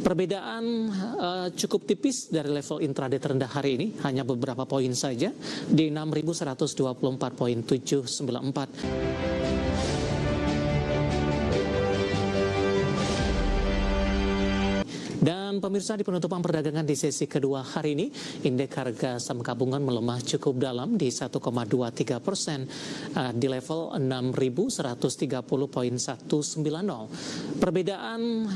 Perbedaan cukup tipis dari level intraday terendah hari ini, hanya beberapa poin saja di 6.124.794. Dan pemirsa, di penutupan perdagangan di sesi kedua hari ini, indeks harga saham gabungan melemah cukup dalam di 1,23% di level 6.130.190. Perbedaan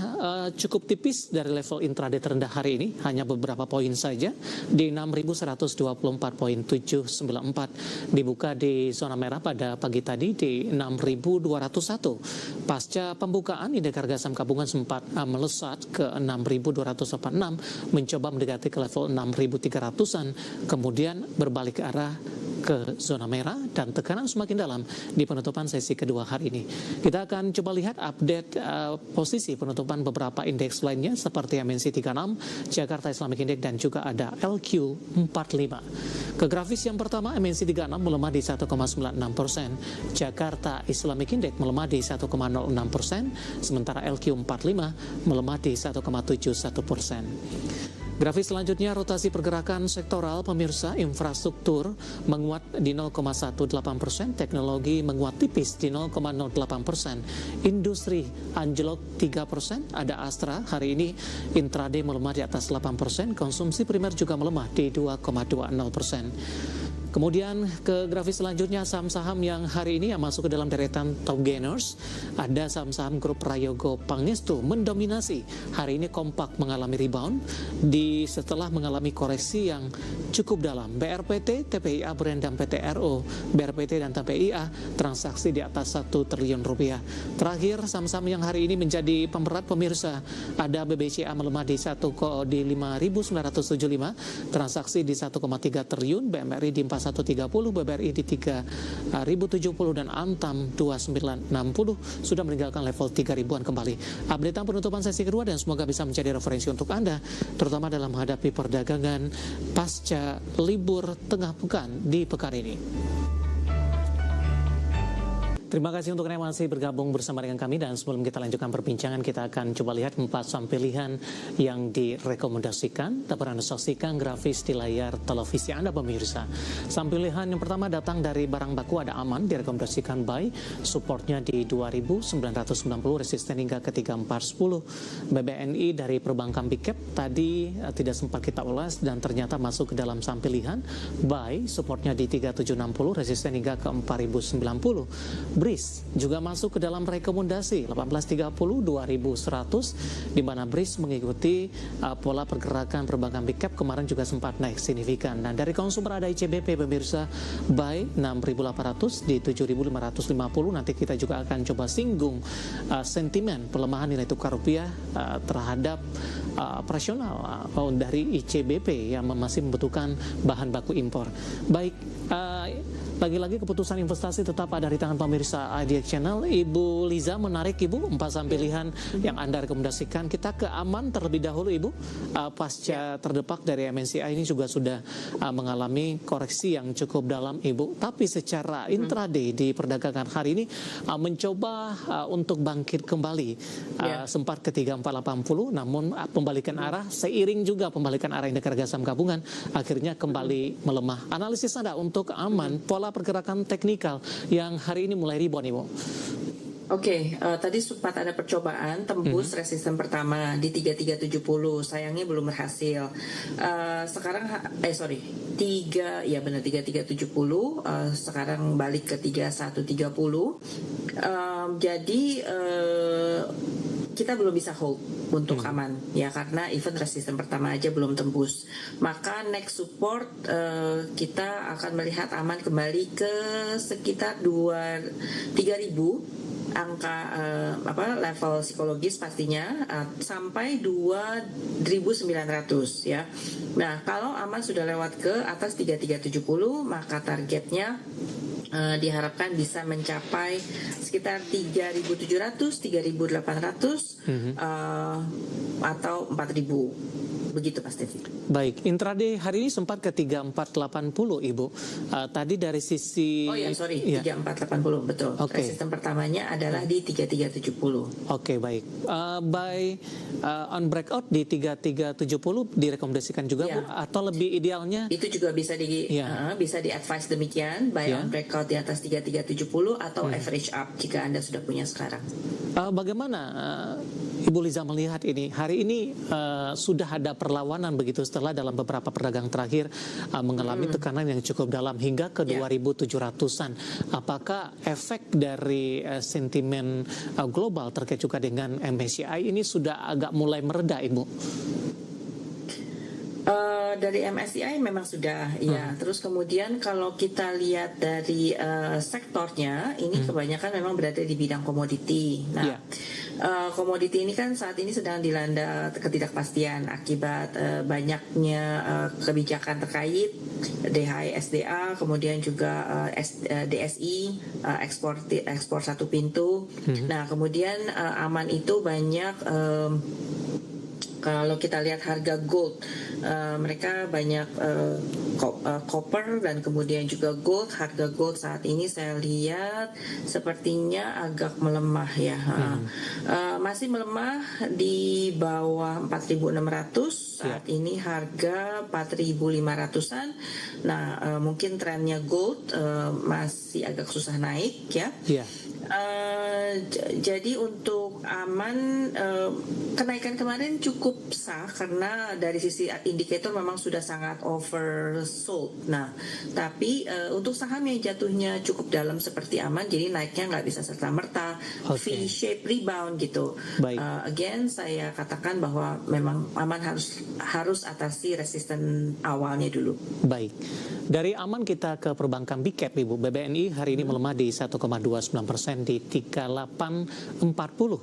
cukup tipis dari level intraday terendah hari ini, hanya beberapa poin saja di 6.124.794. Dibuka di zona merah pada pagi tadi di 6.201. Pasca pembukaan, indeks harga saham gabungan sempat melesat ke 6.246, mencoba mendekati ke level 6.300-an, kemudian berbalik ke arah ke zona merah dan tekanan semakin dalam di penutupan sesi kedua hari ini. Kita akan coba lihat update posisi penutupan beberapa indeks lainnya seperti MNC 36, Jakarta Islamic Index, dan juga ada LQ45. Ke grafis yang pertama, MNC 36 melemah di 1,96%, Jakarta Islamic Index melemah di 1,06%, sementara LQ45 melemah di 1,71%. Grafis selanjutnya, rotasi pergerakan sektoral, pemirsa. Infrastruktur menguat di 0,18%, teknologi menguat tipis di 0,08%, industri anjlok 3%, ada Astra hari ini intraday melemah di atas 8%, konsumsi primer juga melemah di 2,20%. Kemudian ke grafis selanjutnya, saham-saham yang hari ini yang masuk ke dalam deretan top gainers, ada saham-saham grup Prayogo Pangestu mendominasi. Hari ini kompak mengalami rebound setelah mengalami koreksi yang cukup dalam. BRPT, TPIA, Brand, dan PTRO. BRPT dan TPIA transaksi di atas 1 triliun rupiah. Terakhir, saham-saham yang hari ini menjadi pemberat, pemirsa, ada BBCA melemah di 5.975, transaksi di 1,3 triliun, BMRI di 4130, BBRI di 3070, dan Antam 2960 sudah meninggalkan level 3000-an kembali. Updatean penutupan sesi kedua dan semoga bisa menjadi referensi untuk Anda, terutama dalam menghadapi perdagangan pasca libur tengah pekan di pekan ini. Terima kasih untuk Anda yang masih bergabung bersama dengan kami, dan sebelum kita lanjutkan perbincangan, kita akan coba lihat 4 saham pilihan yang direkomendasikan. Dapat Anda saksikan grafis di layar televisi Anda, pemirsa. Saham pilihan yang pertama datang dari barang baku, ada Aman, direkomendasikan buy, supportnya di 2.990, resisten hingga ke 3.410. BBNI dari perbankan Big Cap tadi tidak sempat kita ulas dan ternyata masuk ke dalam saham pilihan, buy, supportnya di 3.760, resisten hingga ke 4.090. BRIS juga masuk ke dalam rekomendasi 1830 2100, di mana BRIS mengikuti pola pergerakan perbankan Big Cap kemarin juga sempat naik signifikan. Nah, dari konsumer ada ICBP, pemirsa, buy 6.800 di 7.550. Nanti kita juga akan coba singgung sentimen pelemahan nilai tukar rupiah terhadap operasional dari ICBP yang masih membutuhkan bahan baku impor. Baik, lagi-lagi keputusan investasi tetap ada di tangan pemirsa IDX Channel. Ibu Liza, menarik Ibu 4 saham pilihan yang Anda rekomendasikan. Kita ke Aman terlebih dahulu, Ibu. Pasca terdepak dari MNCI ini juga sudah mengalami koreksi yang cukup dalam, Ibu. Tapi secara intraday di perdagangan hari ini mencoba untuk bangkit kembali. Sempat ke 3480, namun pembalikan arah seiring juga pembalikan arah indeks harga saham gabungan akhirnya kembali melemah. Analisis Anda untuk Aman, pola pergerakan teknikal yang hari ini mulai rebound, Ibu. Oke, tadi sempat ada percobaan tembus resisten pertama di 3370, sayangnya belum berhasil. Sekarang 3370, sekarang balik ke 3130. Jadi kita belum bisa hold untuk Aman ya, karena event resisten pertama aja belum tembus. Maka next support kita akan melihat Aman kembali ke sekitar 3.000 angka level psikologis pastinya, sampai 2.900 ya. Nah, kalau Aman sudah lewat ke atas 3370, maka targetnya diharapkan bisa mencapai sekitar 3.700, 3.800 atau 4.000. begitu pasti. Baik, intraday hari ini sempat ke 3480 Ibu. Tadi dari sisi 3480 betul. Okay. Resisten pertamanya adalah di 3370. Oke, baik. On breakout di 3370 direkomendasikan juga Bu, atau lebih idealnya itu juga bisa bisa di advise demikian, buy on breakout di atas 3370 atau average up jika Anda sudah punya sekarang. Bagaimana Ibu Liza melihat ini? Hari ini sudah ada perlawanan begitu setelah dalam beberapa perdagangan terakhir mengalami tekanan yang cukup dalam hingga ke 2.700-an. Apakah efek dari sentimen global terkait juga dengan MSCI ini sudah agak mulai mereda, Ibu? Dari MSCI memang sudah ya. Terus kemudian kalau kita lihat dari sektornya, ini kebanyakan memang berada di bidang komoditi. Nah, komoditi ini kan saat ini sedang dilanda ketidakpastian akibat banyaknya kebijakan terkait DHI SDA, kemudian juga DSI ekspor satu pintu. Nah, kemudian aman itu banyak. Kalau kita lihat harga gold, mereka banyak copper dan kemudian juga gold. Harga gold saat ini saya lihat sepertinya agak melemah ya. Masih melemah di bawah 4.600. Saat ini harga 4.500-an. Nah, mungkin trennya gold masih agak susah naik ya. Jadi untuk aman, kenaikan kemarin cukup sah karena dari sisi indikator memang sudah sangat oversold. Nah, tapi untuk saham yang jatuhnya cukup dalam seperti aman, jadi naiknya nggak bisa serta-merta V-shape rebound gitu. Again, saya katakan bahwa memang aman harus atasi resisten awalnya dulu. Baik, dari aman kita ke perbankan big cap, Ibu. BBNI hari ini melemah di 1,29% di 3840.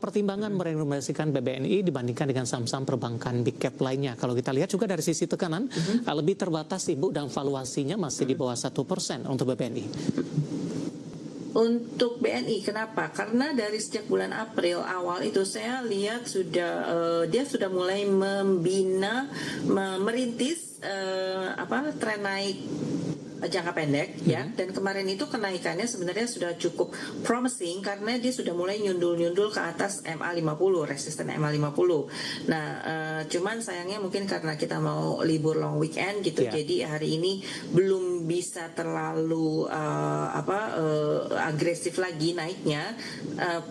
Pertimbangan merekomendasikan BBNI dibandingkan dengan saham-saham perbankan big cap lainnya. Kalau kita lihat juga dari sisi tekanan lebih terbatas, Ibu, dan valuasinya masih di bawah 1% untuk BBNI. Untuk BNI, kenapa? Karena dari sejak bulan April awal itu saya lihat dia sudah mulai merintis tren naik jangka pendek ya, dan kemarin itu kenaikannya sebenarnya sudah cukup promising karena dia sudah mulai nyundul ke atas MA50, resisten MA50. Nah, cuman sayangnya mungkin karena kita mau libur long weekend gitu, jadi hari ini belum bisa terlalu agresif lagi naiknya.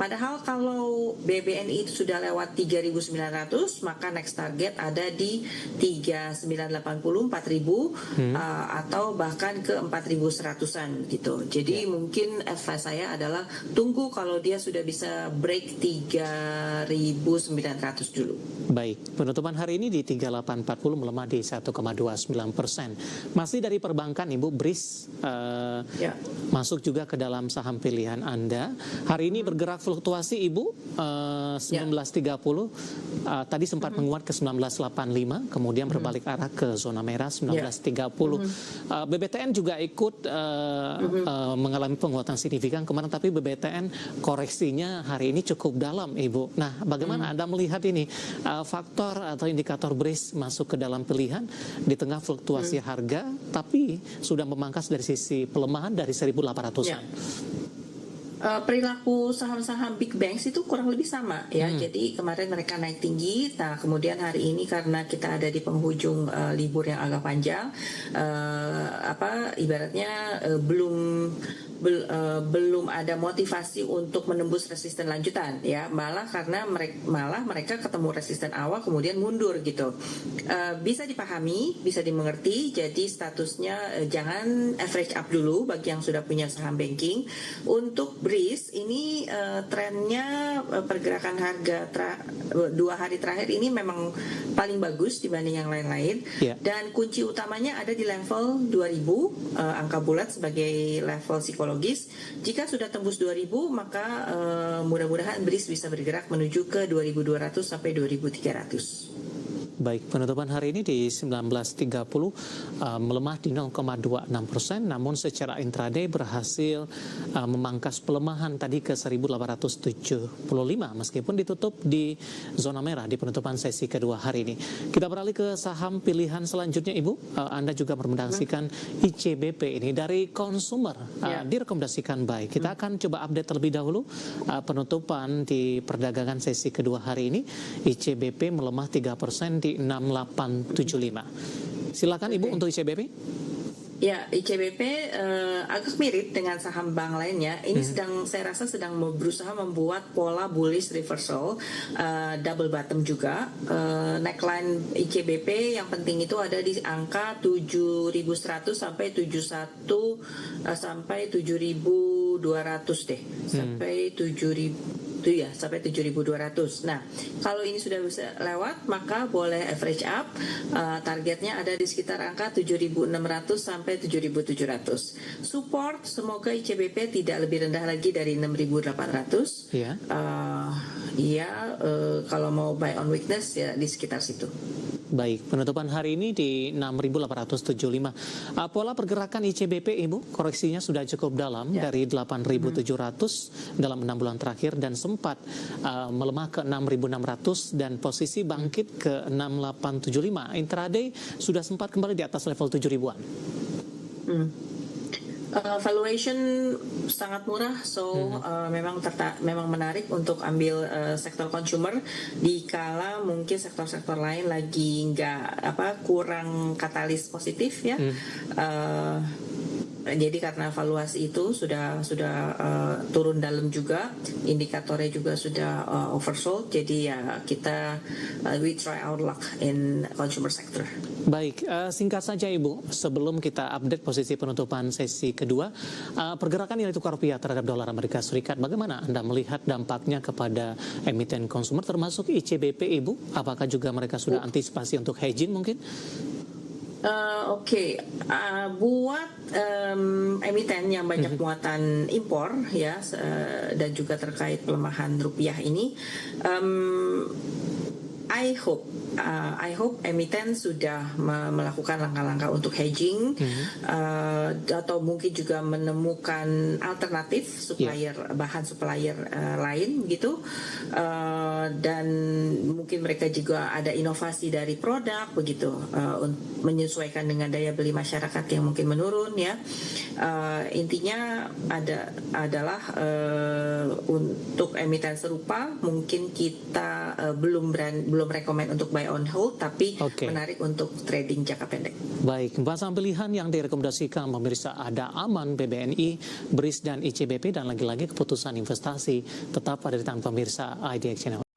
Padahal kalau BBNI itu sudah lewat 3.900, maka next target ada di 3.980, 4.000 atau bahkan ke 4.100-an gitu. Jadi mungkin advice saya adalah tunggu kalau dia sudah bisa break 3.900 dulu. Baik, penutupan hari ini di 3840 melemah di 1,29%. Masih dari perbankan, Ibu, BRIS masuk juga ke dalam saham pilihan Anda. Hari ini bergerak fluktuasi, Ibu, 1930 tadi sempat menguat ke 1985, kemudian berbalik arah ke zona merah 1930. BBTN juga ikut mengalami penguatan signifikan kemarin, tapi BBTN koreksinya hari ini cukup dalam, Ibu. Nah, bagaimana Anda melihat ini faktor atau indikator BRIS masuk ke dalam pilihan di tengah fluktuasi harga, tapi sudah memangkas dari sisi pelemahan dari 1.800-an? Perilaku saham-saham big banks itu kurang lebih sama ya. Jadi kemarin mereka naik tinggi, nah kemudian hari ini karena kita ada di penghujung libur yang agak panjang, ibaratnya belum ada motivasi untuk menembus resisten lanjutan ya, malah karena mereka ketemu resisten awal kemudian mundur gitu. Bisa dipahami, bisa dimengerti. Jadi statusnya jangan average up dulu bagi yang sudah punya saham banking. Untuk BRIS ini trennya pergerakan harga 2 hari terakhir ini memang paling bagus dibanding yang lain-lain, dan kunci utamanya ada di level 2000, angka bulat sebagai level psikologis. Jika sudah tembus 2000, maka mudah-mudahan BRIS bisa bergerak menuju ke 2200 sampai 2300. Baik, penutupan hari ini di 19.30 melemah di 0,26%, namun secara intraday berhasil memangkas pelemahan tadi ke 1.875 meskipun ditutup di zona merah di penutupan sesi kedua hari ini. Kita beralih ke saham pilihan selanjutnya, Ibu. Anda juga merekomendasikan ICBP ini dari konsumer, direkomendasikan buy. Kita akan coba update terlebih dahulu penutupan di perdagangan sesi kedua hari ini. ICBP melemah 3% di 6875. Silakan Ibu untuk ICBP. Ya, ICBP agak mirip dengan saham bank lainnya. Ini saya rasa sedang berusaha membuat pola bullish reversal, double bottom juga. Neckline ICBP yang penting itu ada di angka 7.100 sampai 71 sampai 7.200 deh. Sampai 7.000 itu ya, sampai 7.200. Nah, kalau ini sudah bisa lewat, maka boleh average up. Targetnya ada di sekitar angka 7.600 sampai 7.700. Support, semoga ICBP tidak lebih rendah lagi dari 6.800. Kalau mau buy on weakness ya di sekitar situ. Baik, penutupan hari ini di 6.875. Pola pergerakan ICBP, Ibu, koreksinya sudah cukup dalam dari 8.700 dalam 6 bulan terakhir dan sempat melemah ke 6.600 dan posisi bangkit ke 6.875. Intraday sudah sempat kembali di atas level 7.000-an. Valuation sangat murah, memang menarik untuk ambil sektor consumer di kala mungkin sektor-sektor lain lagi kurang katalis positif ya. Jadi karena valuasi itu sudah turun dalam juga, indikatornya juga sudah oversold. Jadi ya kita we try our luck in consumer sector. Baik, singkat saja Ibu, sebelum kita update posisi penutupan sesi kedua, pergerakan nilai tukar rupiah terhadap dolar Amerika Serikat, bagaimana Anda melihat dampaknya kepada emiten konsumer termasuk ICBP, Ibu? Apakah juga mereka sudah antisipasi untuk hedging mungkin? Buat emiten yang banyak muatan impor ya, dan juga terkait pelemahan rupiah ini, I hope emiten sudah melakukan langkah-langkah untuk hedging, atau mungkin juga menemukan alternatif bahan supplier lain gitu, dan mungkin mereka juga ada inovasi dari produk begitu, menyesuaikan dengan daya beli masyarakat yang mungkin menurun ya. Intinya adalah untuk emiten serupa mungkin kita belum rekomend untuk buy on hold, tapi menarik untuk trading jangka pendek. Baik, saham pilihan yang direkomendasikan pemirsa ada Aman, BBNI, BRIS dan ICBP, dan lagi-lagi keputusan investasi tetap ada di tangan pemirsa IDX Channel.